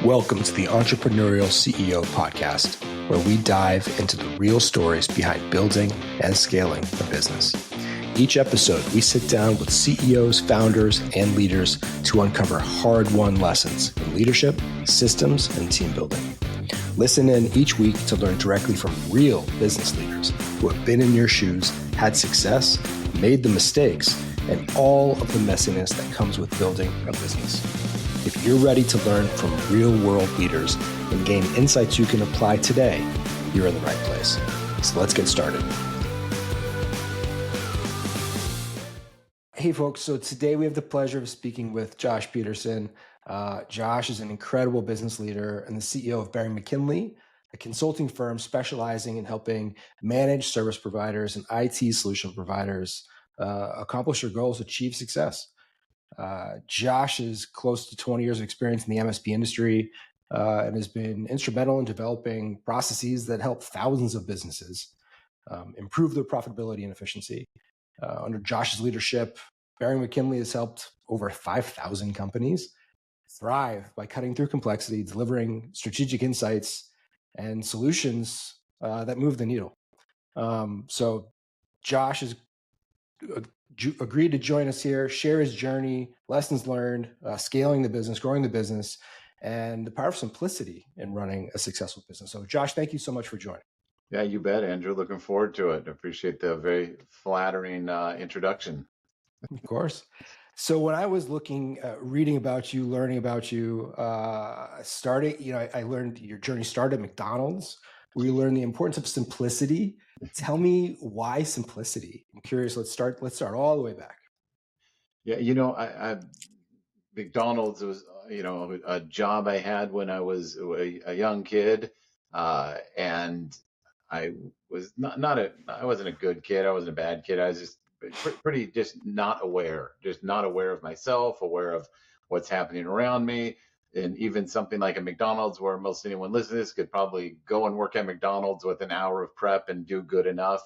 Welcome to the Entrepreneurial CEO podcast, where we dive into the real stories behind building and scaling a business. Each episode, we sit down with CEOs, founders, and leaders to uncover hard-won lessons in leadership, systems, and team building. Listen in each week to learn directly from real business leaders who have been in your shoes, had success, made the mistakes, and all of the messiness that comes with building a business. If you're ready to learn from real-world leaders and gain insights you can apply today, you're in the right place. So let's get started. Hey folks, so today we have the pleasure of speaking with Josh Peterson. Josh is an incredible business leader and the CEO of Bering McKinley, a consulting firm specializing in helping managed service providers and IT solution providers accomplish their goals, achieve success. Josh is close to 20 years of experience in the MSP industry and has been instrumental in developing processes that help thousands of businesses improve their profitability and efficiency. Under Josh's leadership, Bering McKinley has helped over 5,000 companies thrive by cutting through complexity, delivering strategic insights and solutions that move the needle. So Josh has agreed to join us here, share his journey, lessons learned, scaling the business, growing the business, and the power of simplicity in running a successful business. So Josh, thank you so much for joining. Yeah, you bet, Andrew. Looking forward to it. I appreciate the very flattering introduction. Of course. So when I was reading about you, learning about you, I learned your journey started at McDonald's, where you learned the importance of simplicity. Tell me why simplicity. I'm curious. Let's start all the way back. Yeah, McDonald's was, a job I had when I was a young kid, and I was I wasn't a good kid. I wasn't a bad kid. I was just pretty just not aware of myself, aware of what's happening around me. And even something like a McDonald's, where most anyone listening to this could probably go and work at McDonald's with an hour of prep and do good enough.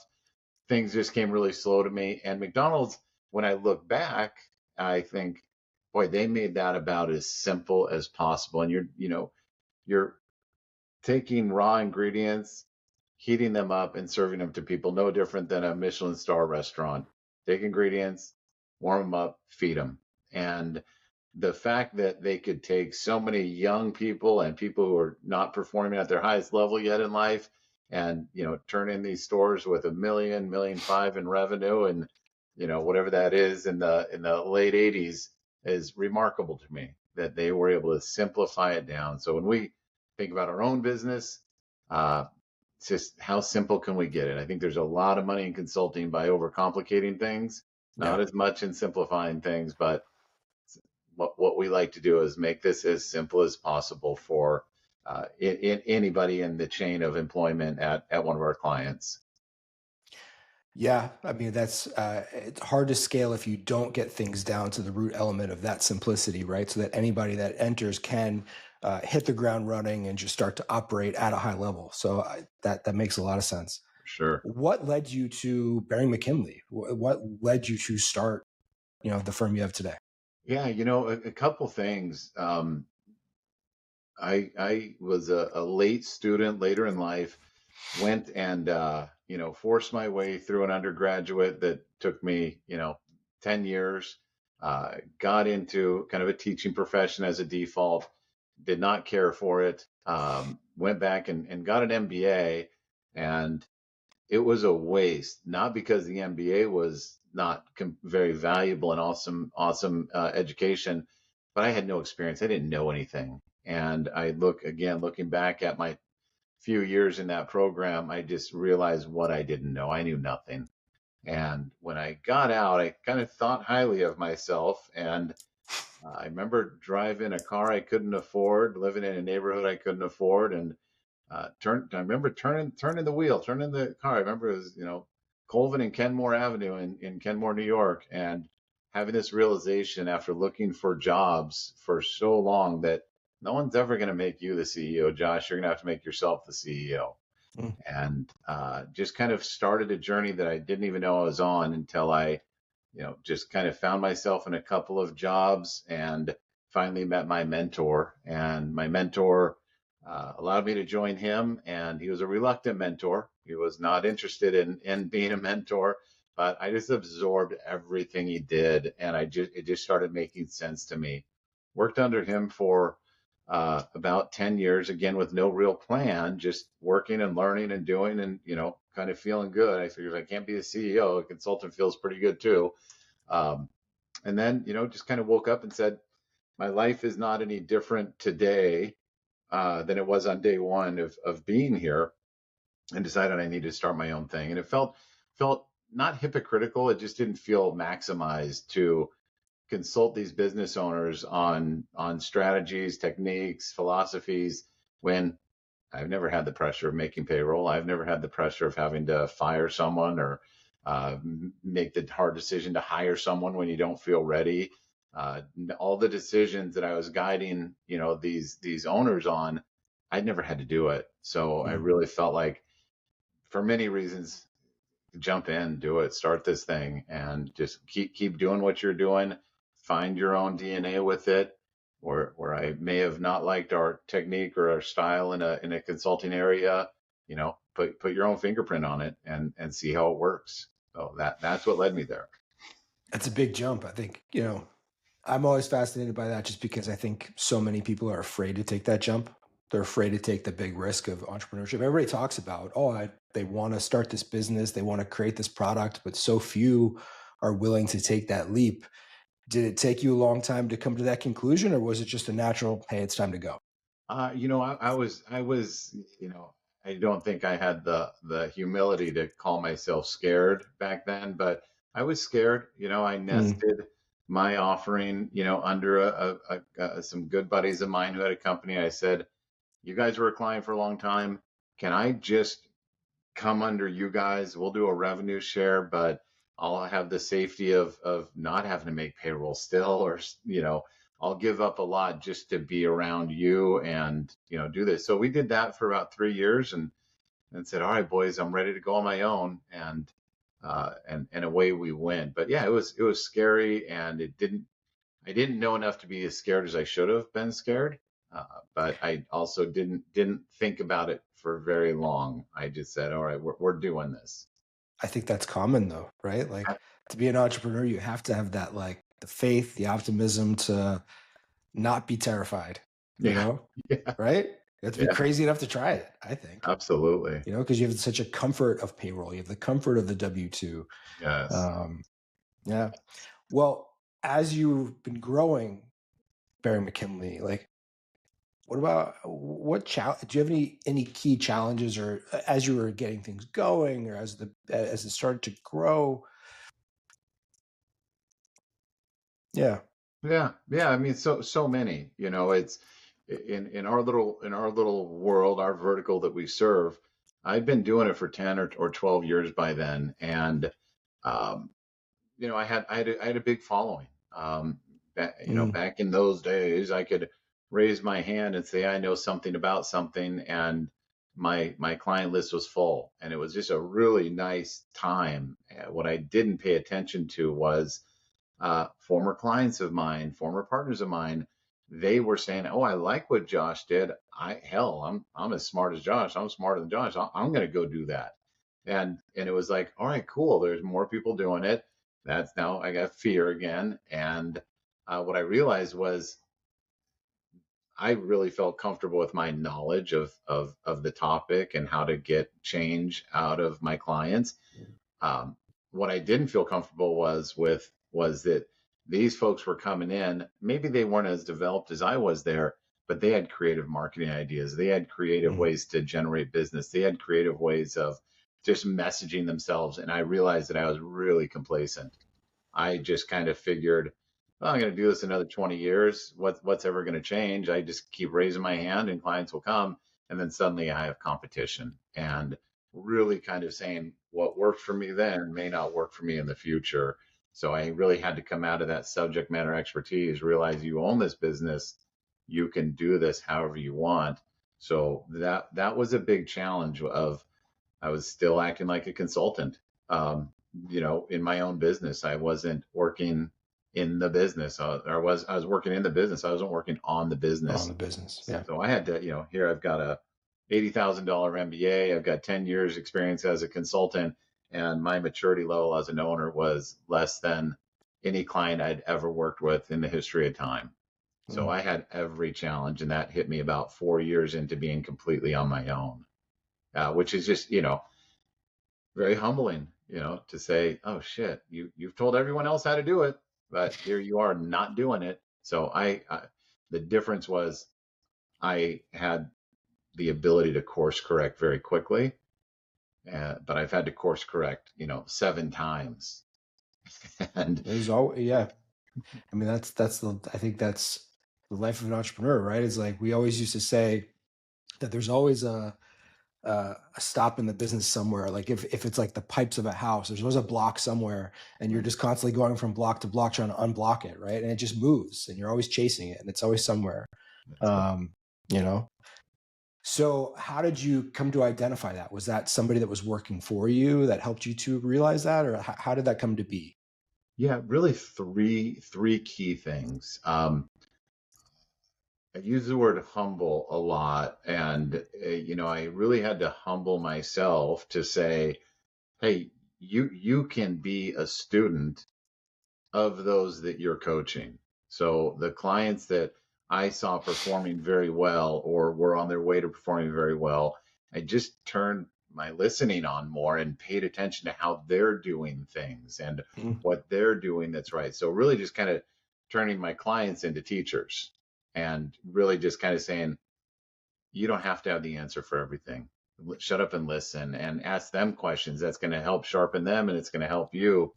Things just came really slow to me. And McDonald's, when I look back, I think, boy, they made that about as simple as possible. And you're taking raw ingredients, heating them up and serving them to people, no different than a Michelin star restaurant. Take ingredients, warm them up, feed them. And the fact that they could take so many young people and people who are not performing at their highest level yet in life and, turn in these stores with $1 million, $1.5 million in revenue and, whatever that is in the late 80s is remarkable to me, that they were able to simplify it down. So when we think about our own business, it's just how simple can we get it? I think there's a lot of money in consulting by overcomplicating things, not as much in simplifying things, but what we like to do is make this as simple as possible for anybody in the chain of employment at one of our clients. Yeah, I mean, it's hard to scale if you don't get things down to the root element of that simplicity, right? So that anybody that enters can hit the ground running and just start to operate at a high level. So that makes a lot of sense. Sure. What led you to Bering McKinley? What led you to start, the firm you have today? Yeah, a couple things. I was a late student later in life, went and forced my way through an undergraduate that took me 10 years. Got into kind of a teaching profession as a default, did not care for it. Went back and got an MBA, and it was a waste, not because the MBA was not very valuable and awesome education, but I had no experience. I didn't know anything. And looking back at my few years in that program, I just realized what I didn't know. I knew nothing. And when I got out, I kind of thought highly of myself. And I remember driving a car I couldn't afford, living in a neighborhood I couldn't afford, and I remember turning the car. I remember it was, Colvin and Kenmore Avenue in Kenmore, New York, and having this realization after looking for jobs for so long that no one's ever going to make you the CEO, Josh. You're going to have to make yourself the CEO. And just kind of started a journey that I didn't even know I was on until I, just kind of found myself in a couple of jobs and finally met my mentor, and my mentor allowed me to join him. And he was a reluctant mentor. He was not interested in being a mentor, but I just absorbed everything he did, and it just started making sense to me. Worked under him for about 10 years, again with no real plan, just working and learning and doing, and kind of feeling good. I figured if I can't be a CEO, a consultant feels pretty good too. Um, and then just kind of woke up and said, my life is not any different today than it was on day one of being here, and decided I needed to start my own thing. And it felt not hypocritical. It just didn't feel maximized to consult these business owners on strategies, techniques, philosophies, when I've never had the pressure of making payroll. I've never had the pressure of having to fire someone, or make the hard decision to hire someone when you don't feel ready. Uh, all the decisions that I was guiding, these owners on, I'd never had to do it. So I Mm. really felt like, for many reasons, jump in, do it, start this thing, and just keep doing what you're doing. Find your own DNA with it. Where I may have not liked our technique or our style in a consulting area, put your own fingerprint on it, and see how it works. So that's what led me there. That's a big jump. I think, I'm always fascinated by that just because I think so many people are afraid to take that jump. They're afraid to take the big risk of entrepreneurship. Everybody talks about, they want to start this business, they want to create this product, but so few are willing to take that leap. Did it take you a long time to come to that conclusion, or was it just a natural, hey, it's time to go? I don't think I had the humility to call myself scared back then, but I was scared. I Mm. nested my offering, under some good buddies of mine who had a company. I said, "You guys were a client for a long time. Can I just come under you guys? We'll do a revenue share, but I'll have the safety of not having to make payroll still, or I'll give up a lot just to be around you and do this." So we did that for about 3 years, and said, "All right, boys, I'm ready to go on my own." And away we went. But yeah, it was scary, and I didn't know enough to be as scared as I should have been scared. But I also didn't think about it for very long. I just said, "All right, we're doing this." I think that's common though, right? Like, to be an entrepreneur, you have to have that, like, the faith, the optimism to not be terrified, you Yeah, know? yeah, Right? You have to be yeah, crazy enough to try it, I think. absolutely. Because you have such a comfort of payroll. You have the comfort of the W-2. Yes. Um, yeah. Well, as you've been growing Barry McKinley, like, do you have any key challenges, or as you were getting things going, or as it started to grow? Yeah. Yeah, yeah. I mean, so many. It's in our little world, our vertical that we serve. I've been doing it for 10 or 12 years by then, and um, I had a big following. Mm. Back in those days, I could raise my hand and say I know something about something, and my client list was full, and it was just a really nice time. What I didn't pay attention to was former clients of mine, former partners of mine. They were saying, "Oh, I like what Josh did. I'm as smart as Josh. I'm smarter than Josh. I'm going to go do that." And it was like, all right, cool. There's more people doing it. That's now I got fear again. And what I realized was I really felt comfortable with my knowledge of the topic and how to get change out of my clients. um, what I didn't feel comfortable was that these folks were coming in. Maybe they weren't as developed as I was there, but they had creative marketing ideas. They had creative Mm. ways to generate business. They had creative ways of just messaging themselves. And I realized that I was really complacent. I just kind of figured, well, I'm going to do this another 20 years. What's ever going to change? I just keep raising my hand and clients will come. And then suddenly I have competition, and really kind of saying what worked for me then may not work for me in the future. So I really had to come out of that subject matter expertise, realize you own this business, you can do this however you want. So that was a big challenge of I was still acting like a consultant. Um, in my own business, I wasn't working in the business. I was working in the business. I wasn't working on the On business. the business. Yeah. So I had to, here I've got a $80,000 MBA. I've got 10 years experience as a consultant, and my maturity level as an owner was less than any client I'd ever worked with in the history of time. So Mm. I had every challenge, and that hit me about 4 years into being completely on my own, which is just, very humbling, to say, oh shit, you've told everyone else how to do it, but here you are not doing it. So the difference was I had the ability to course correct very quickly, but I've had to course correct, 7 times, and There's all, yeah. I mean, I think that's the life of an entrepreneur, right? It's like we always used to say that there's always a stop in the business somewhere. Like if it's like the pipes of a house, there's always a block somewhere, and you're just constantly going from block to block trying to unblock it, right? And it just moves, and you're always chasing it, and it's always somewhere. that's it. Um, you know. So how did you come to identify that? Was that somebody that was working for you that helped you to realize that, or how did that come to be? Yeah, really three key things. I use the word humble a lot, and I really had to humble myself to say, hey, you can be a student of those that you're coaching. So the clients that I saw performing very well or were on their way to performing very well, I just turned my listening on more and paid attention to how they're doing things and Mm. what they're doing that's right. So really just kind of turning my clients into teachers and really just kind of saying, you don't have to have the answer for everything. Shut up and listen and ask them questions. That's going to help sharpen them, and it's going to help you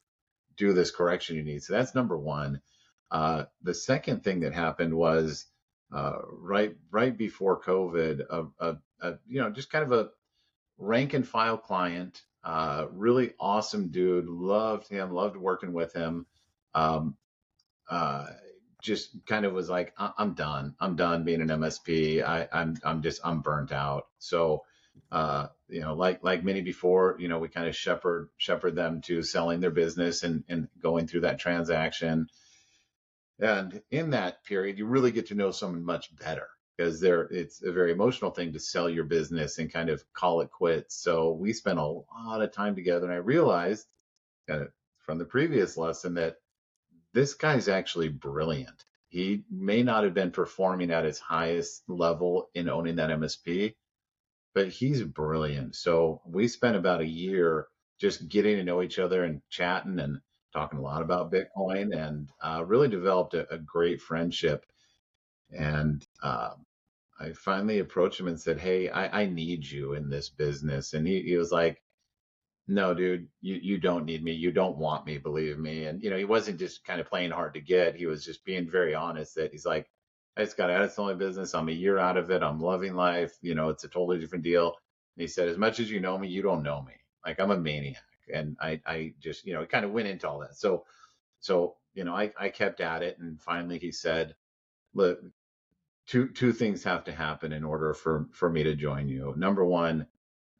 do this correction you need. So that's number one. The second thing that happened was right before COVID, just kind of a rank and file client, really awesome dude, loved him, loved working with him. Um, uh, just kind of was like, I'm done. I'm done being an MSP. I'm burnt out. So, like many before, we kind of shepherd them to selling their business and going through that transaction. And in that period, you really get to know someone much better because it's a very emotional thing to sell your business and kind of call it quits. So we spent a lot of time together, and I realized from the previous lesson that this guy's actually brilliant. He may not have been performing at his highest level in owning that MSP, but he's brilliant. So we spent about a year just getting to know each other and chatting and talking a lot about Bitcoin, and really developed a great friendship. And I finally approached him and said, hey, I need you in this business. And he was like, no, dude, you don't need me. You don't want me, believe me. And he wasn't just kind of playing hard to get. He was just being very honest that he's like, I just got out of selling business. I'm a year out of it. I'm loving life. It's a totally different deal. And he said, as much as you know me, you don't know me. Like I'm a maniac. And I just, kind of went into all that. So, I kept at it, and finally he said, look, two things have to happen in order for me to join you. Number one,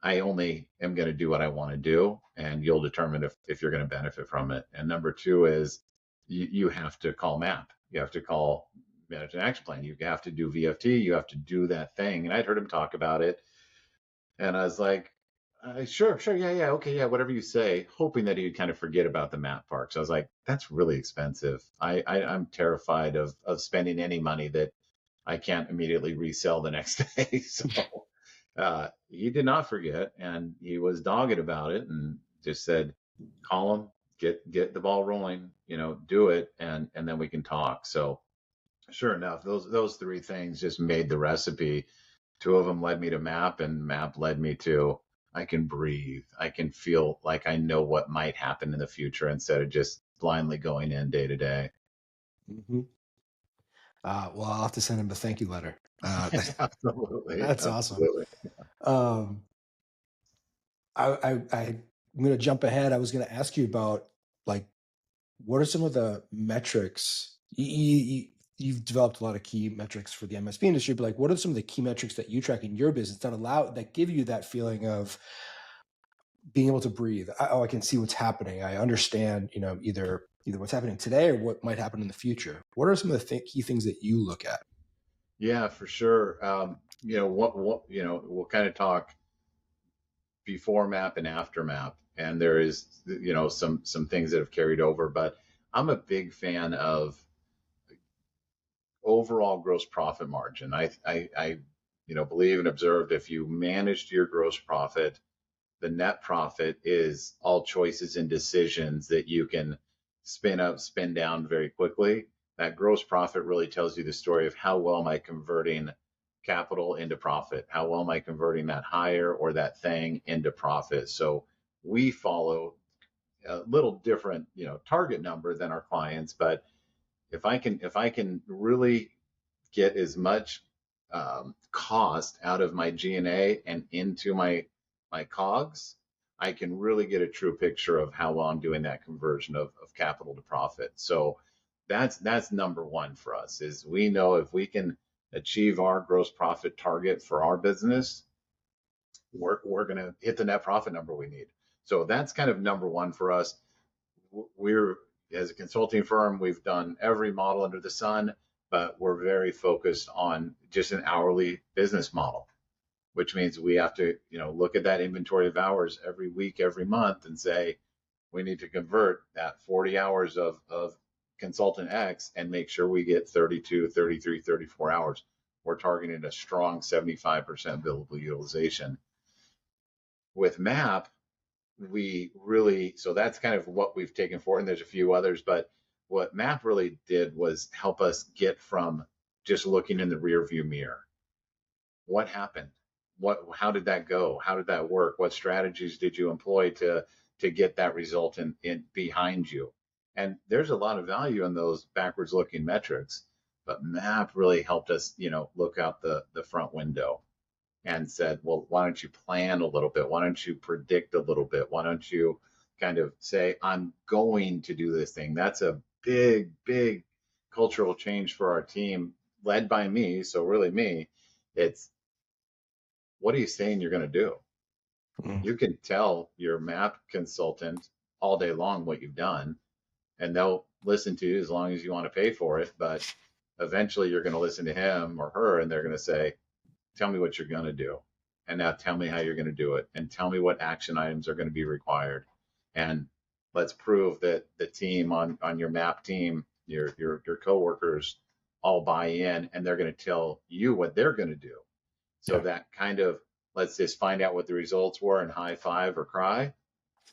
I only am going to do what I want to do, and you'll determine if you're going to benefit from it. And number two is you have to call MAP. You have to call Management Action Plan. You have to do VFT. You have to do that thing. And I'd heard him talk about it, and I was like, sure, yeah, okay, yeah, whatever you say, hoping that he'd kind of forget about the MAP part. So I was like, that's really expensive. I'm terrified of spending any money that I can't immediately resell the next day. So he did not forget, and he was dogged about it, and just said, "Call him, get the ball rolling, do it, and then we can talk." So sure enough, those three things just made the recipe. Two of them led me to Map, and Map led me to I can breathe. I can feel like I know what might happen in the future instead of just blindly going in day to day. Hmm. Well, I'll have to send him a thank you letter. Absolutely, That's awesome. absolutely. Um, I'm going to jump ahead. I was going to ask you about like what are some of the metrics you've developed a lot of key metrics for the MSP industry, but like what are some of the key metrics that you track in your business that give you that feeling of being able to breathe? I can see what's happening. I understand, either either what's happening today or what might happen in the future. What are some of the key things that you look at? Yeah, for sure. We'll kind of talk before map and after map, and there is, some things that have carried over, but I'm a big fan of overall gross profit margin. I believe and observed if you managed your gross profit, the net profit is all choices and decisions that you can spin up, spin down very quickly. That gross profit really tells you the story of how well am I converting capital into profit? How well am I converting that hire or that thing into profit? So we follow a little different, target number than our clients, but if I can really get as much cost out of my G&A and into my COGS, I can really get a true picture of how well I'm doing that conversion of capital to profit. So that's number one for us is we know if we can achieve our gross profit target for our business, we're going to hit the net profit number we need. So that's kind of number one for us. We're as a consulting firm, we've done every model under the sun, but we're very focused on just an hourly business model, which means we have to, look at that inventory of hours every week, every month and say, we need to convert that 40 hours of consultant X and make sure we get 32, 33, 34 hours. We're targeting a strong 75% billable utilization. With MAP, so that's kind of what we've taken forward, and there's a few others, but what MAP really did was help us get from just looking in the rear view mirror. What happened? How did that go? How did that work? What strategies did you employ to get that result in behind you? And there's a lot of value in those backwards looking metrics, but MAP really helped us, look out the front window and said, well, why don't you plan a little bit? Why don't you predict a little bit? Why don't you kind of say, I'm going to do this thing? That's a big, big cultural change for our team, led by me. So, really, me, it's what are you saying you're going to do? Mm. You can tell your MAP consultant all day long what you've done, and they'll listen to you as long as you want to pay for it. But eventually, you're going to listen to him or her, and they're going to say, tell me what you're going to do. And now tell me how you're going to do it. And tell me what action items are going to be required. And let's prove that the team on your MAP team, your coworkers all buy in and they're going to tell you what they're going to do. So Yeah. that kind of let's just find out what the results were and high five or cry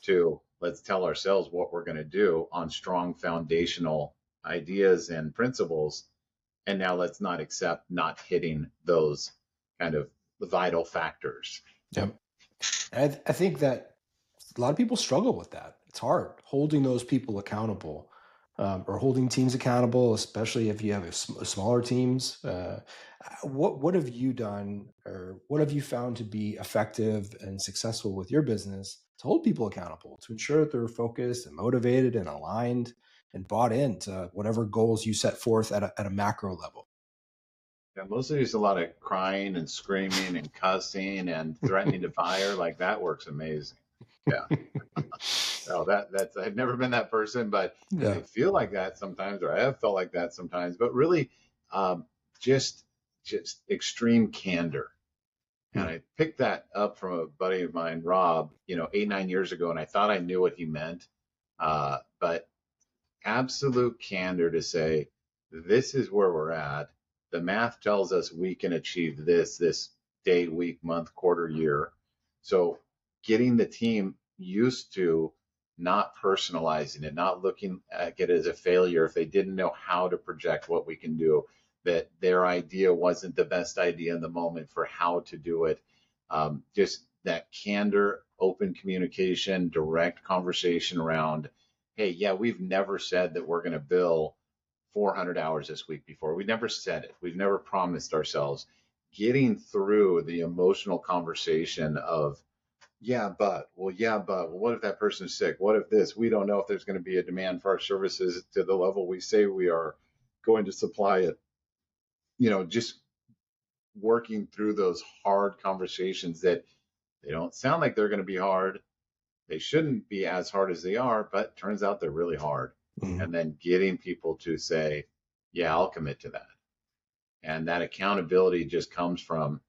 to let's tell ourselves what we're going to do on strong foundational ideas and principles. And now let's not accept not hitting those kind of vital factors. Yep. And I think that a lot of people struggle with that. It's hard holding those people accountable, or holding teams accountable, especially if you have smaller teams. What have you done, or what have you found to be effective and successful with your business to hold people accountable, to ensure that they're focused and motivated and aligned and bought into whatever goals you set forth at a macro level? Yeah, mostly just a lot of crying and screaming and cussing and threatening to fire. Like that works amazing. Yeah. Oh, that's I've never been that person, but I Yeah. feel like that sometimes, or I have felt like that sometimes. But really, um, just just extreme candor. And Hmm. I picked that up from a buddy of mine, Rob, 8, 9 years ago, and I thought I knew what he meant. But absolute candor to say, this is where we're at. The math tells us we can achieve this day, week, month, quarter, year. So getting the team used to not personalizing it, not looking at it as a failure if they didn't know how to project what we can do, that their idea wasn't the best idea in the moment for how to do it. Just that candor, open communication, direct conversation around, hey, yeah, we've never said that we're going to bill 400 hours this week before. We never said it. We've never promised ourselves. Getting through the emotional conversation of, well, what if that person's sick? What if this? We don't know if there's going to be a demand for our services to the level we say we are going to supply it. Just working through those hard conversations that they don't sound like they're going to be hard. They shouldn't be as hard as they are, but turns out they're really hard. Mhm. and then getting people to say, yeah, I'll commit to that. And that accountability just comes from,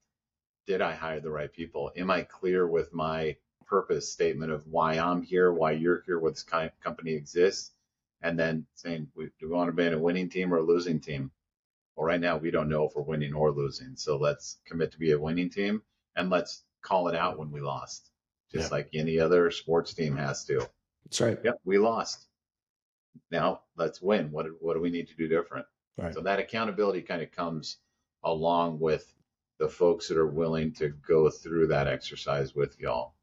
did I hire the right people? Am I clear with my purpose statement of why I'm here, why you're here, what this kind of company exists? And then saying, do we want to be in a winning team or a losing team? Well, right now we don't know if we're winning or losing. So let's commit to be a winning team and let's call it out when we lost, Yeah, just like any other sports team has to. that's right. Yep, we lost. Now let's win. What do we need to do different? Right. So that accountability kind of comes along with the folks that are willing to go through that exercise with y'all.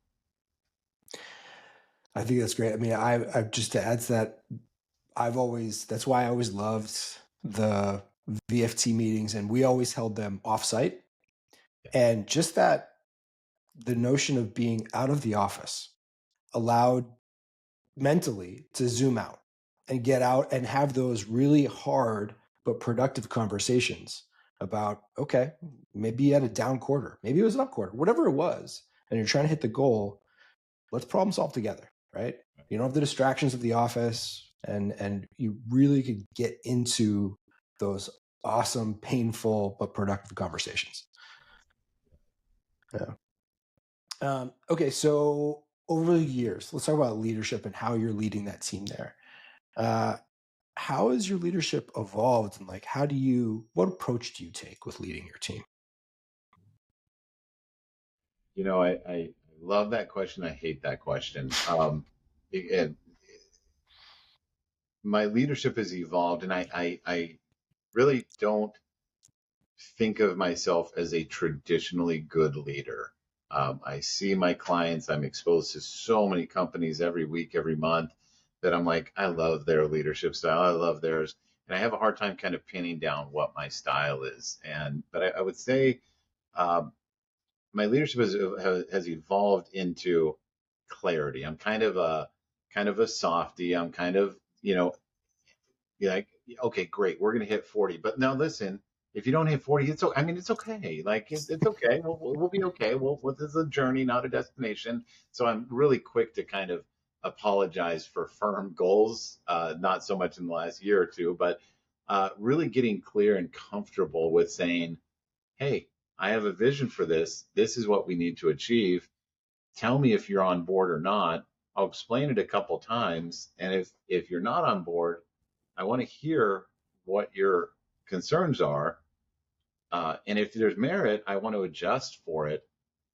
I think that's great. I mean, I just to add to that, that's why I always loved the VFT meetings, and we always held them offsite. And just that, the notion of being out of the office allowed mentally to zoom out and get out and have those really hard but productive conversations about, okay, maybe you had a down quarter, maybe it was an up quarter, whatever it was, and you're trying to hit the goal. Let's problem solve together, right? You don't have the distractions of the office, and you really could get into those awesome, painful but productive conversations. Yeah. Okay, so over the years, let's talk about leadership and how you're leading that team there. Uh, how has your leadership evolved, and like, what approach do you take with leading your team? I love that question. I hate that question. It, my leadership has evolved, and I really don't think of myself as a traditionally good leader. I see my clients, I'm exposed to so many companies every week, every month, that I'm like, I love their leadership style. I love theirs. And I have a hard time kind of pinning down what my style is. But I would say um, my leadership has evolved into clarity. I'm kind of a softy. I'm kind of, you're like, okay, great, we're gonna hit 40. But now listen, if you don't hit 40, it's okay. I mean, it's okay. Like it's okay. We'll be okay. This is a journey, not a destination. So I'm really quick to kind of apologize for firm goals. Not so much in the last year or two, but really getting clear and comfortable with saying, hey, I have a vision for this. This is what we need to achieve. Tell me if you're on board or not. I'll explain it a couple times, and if you're not on board, I want to hear what your concerns are. And if there's merit, I want to adjust for it,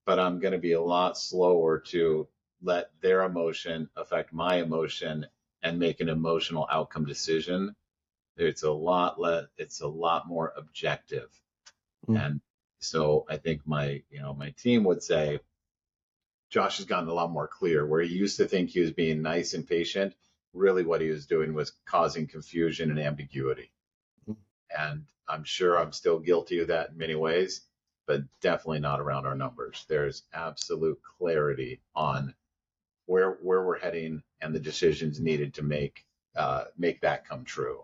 but I'm going to be a lot slower to let their emotion affect my emotion and make an emotional outcome decision. It's a lot more objective. Mm. And so I think my team would say Josh has gotten a lot more clear where he used to think he was being nice and patient. Really what he was doing was causing confusion and ambiguity. And I'm sure I'm still guilty of that in many ways, but definitely not around our numbers. There's absolute clarity on where we're heading and the decisions needed to make that come true.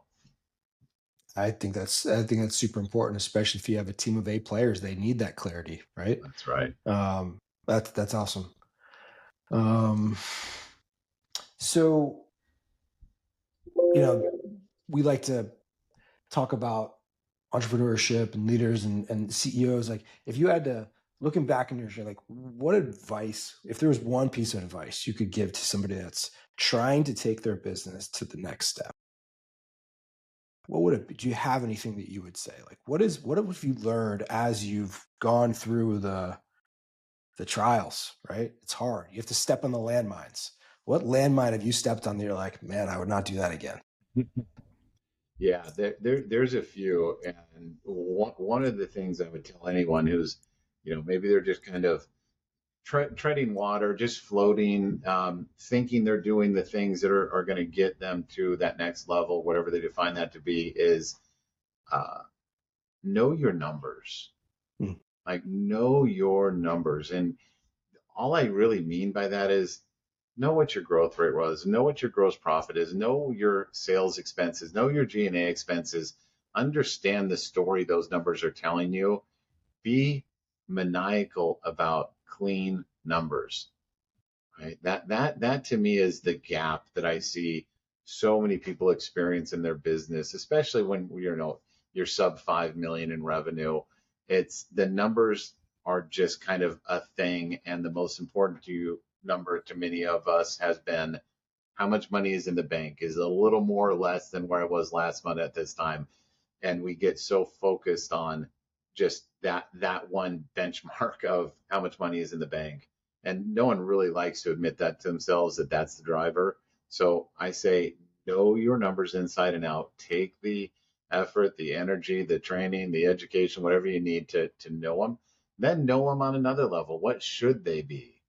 I think that's super important, especially if you have a team of eight players. They need that clarity, right? That's right. That's awesome. Um, so we like to talk about entrepreneurship and leaders and CEOs. Like, if you had to, looking back in your share, like, what advice, if there was one piece of advice you could give to somebody that's trying to take their business to the next step, what would it be? Do you have anything that you would say? Like, what have you learned as you've gone through the trials, right? It's hard. You have to step on the landmines. What landmine have you stepped on that you're like, man, I would not do that again? Yeah, there's a few, and one of the things I would tell anyone who's, maybe they're just kind of treading water, just floating, thinking they're doing the things that are going to get them to that next level, whatever they define that to be, is uh, know your numbers. Mm. Like, know your numbers. And all I really mean by that is know what your growth rate was, know what your gross profit is, know your sales expenses, know your G&A expenses, understand the story those numbers are telling you. Be maniacal about clean numbers. Right? That to me is the gap that I see so many people experience in their business, especially when you're sub 5 million in revenue. It's the numbers are just kind of a thing, and the most important number to many of us has been how much money is in the bank. Is it a little more or less than where I was last month at this time? And we get so focused on just that one benchmark of how much money is in the bank, and no one really likes to admit that to themselves, that that's the driver. So I say, know your numbers inside and out. Take the effort, the energy, the training, the education, whatever you need to know them. Then know them on another level. What should they be?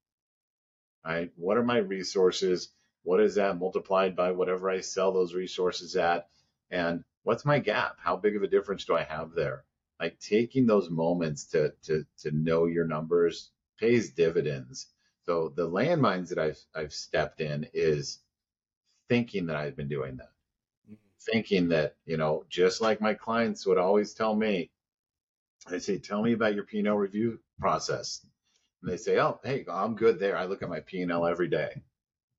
Right? What are my resources? What is that multiplied by whatever I sell those resources at? And what's my gap? How big of a difference do I have there? Like, taking those moments to know your numbers pays dividends. So the landmines that I've stepped in is thinking that I've been doing that. Thinking that, just like my clients would always tell me, I say, tell me about your P&L review process. And they say, oh, hey, I'm good there. I look at my P&L every day. I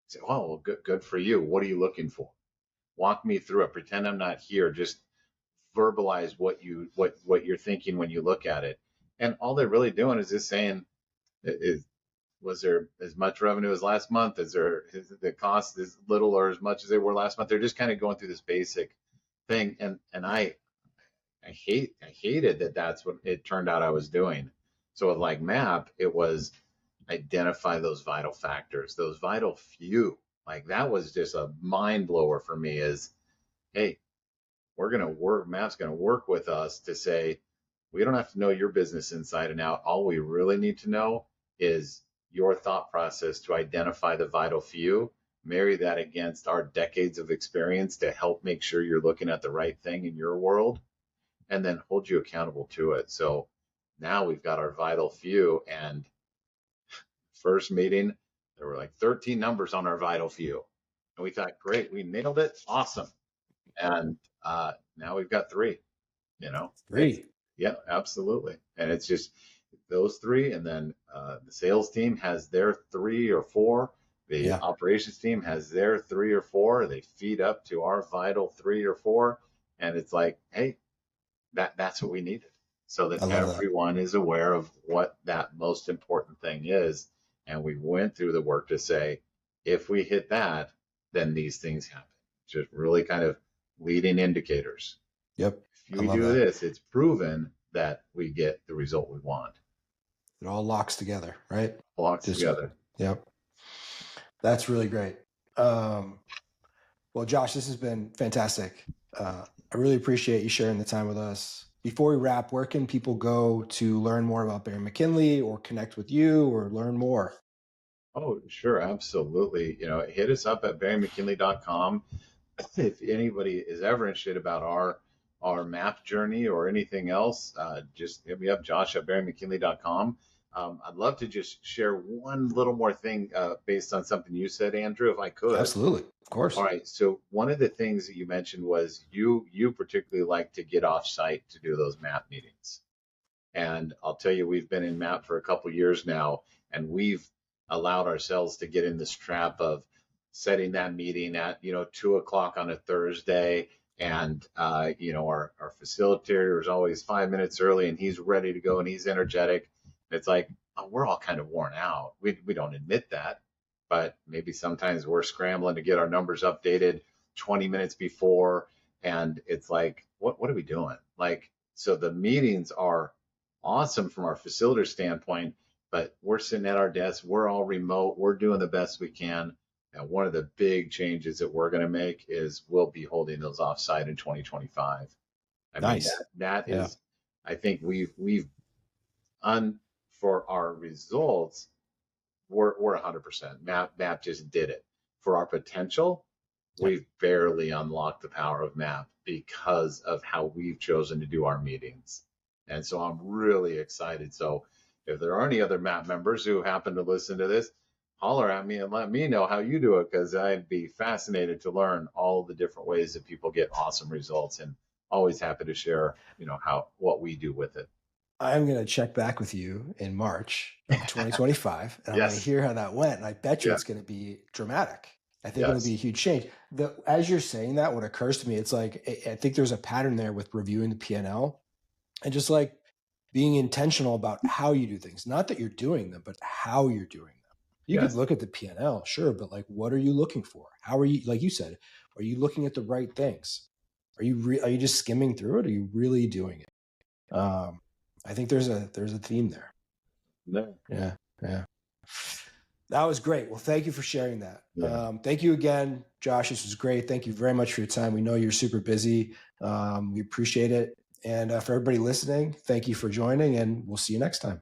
say, oh, well, good for you. What are you looking for? Walk me through it. Pretend I'm not here. Just verbalize what you're thinking when you look at it. And all they're really doing is just saying, is was there as much revenue as last month? Is the cost as little or as much as they were last month? They're just kind of going through this basic thing. And I hated that that's what it turned out I was doing. So with like MAP, it was identify those vital factors, those vital few. Like, that was just a mind blower for me. Is, hey, we're going to work, MAP's going to work with us to say, we don't have to know your business inside and out. All we really need to know is your thought process to identify the vital few, marry that against our decades of experience to help make sure you're looking at the right thing in your world, and then hold you accountable to it. So now we've got our vital few. And first meeting, there were like 13 numbers on our vital few. And we thought, great, we nailed it. Awesome. And now we've got three. It's, Three. yeah, absolutely. And it's just those three. And then the sales team has their three or four. The Yeah. operations team has their three or four. They feed up to our vital three or four. And it's like, hey, that's what we needed, so that I love that. everyone is aware of what that most important thing is. And we went through the work to say, if we hit that, then these things happen. Just really kind of leading indicators. Yep. If I we love do that. this, it's proven that we get the result we want. It all locks together, right? Blocks Just, together. yep. That's really great. Well, Josh, this has been fantastic. I really appreciate you sharing the time with us. Before we wrap, where can people go to learn more about Bering McKinley or connect with you or learn more? Oh, sure, absolutely. Hit us up at BaringMcKinley.com. If anybody is ever interested about our map journey or anything else, just hit me up, Josh at BaringMcKinley.com. I'd love to just share one little more thing based on something you said, Andrew, if I could. Absolutely. Of All course. right. So one of the things that you mentioned was you particularly like to get off site to do those map meetings. And I'll tell you, we've been in MAP for a couple years now, and we've allowed ourselves to get in this trap of setting that meeting at 2 o'clock on a Thursday, and our facilitator is always 5 minutes early, and he's ready to go and he's energetic. It's like, oh, we're all kind of worn out. We don't admit that, but maybe sometimes we're scrambling to get our numbers updated 20 minutes before, and it's like, what are we doing? Like, so the meetings are awesome from our facilitator standpoint, but we're sitting at our desks, we're all remote, we're doing the best we can. And one of the big changes that we're going to make is we'll be holding those offsite in 2025. I mean, Nice. that Yeah. is, I think we've for our results, we're 100%. MAP just did it. For our potential, Yep. we've barely unlocked the power of MAP because of how we've chosen to do our meetings. And so I'm really excited. So if there are any other MAP members who happen to listen to this, holler at me and let me know how you do it, because I'd be fascinated to learn all the different ways that people get awesome results, and always happy to share, what we do with it. I'm going to check back with you in March of 2025, and I'm going to Yes. hear how that went. And I bet you Yeah. it's going to be dramatic. I think it'll be Yes. a huge change. As you're saying that, what occurs to me, it's like I think there's a pattern there with reviewing the P&L and just like being intentional about how you do things. Not that you're doing them, but how you're doing them. You could Yes. look at the P&L, sure, but like, what are you looking for? How are you, like you said, are you looking at the right things? Are you just skimming through it? Are you really doing it? I think there's a theme there. No. Yeah, yeah. That was great. Well, thank you for sharing that. Yeah. Thank you again, Josh. This was great. Thank you very much for your time. We know you're super busy. We appreciate it. And for everybody listening, thank you for joining, and we'll see you next time.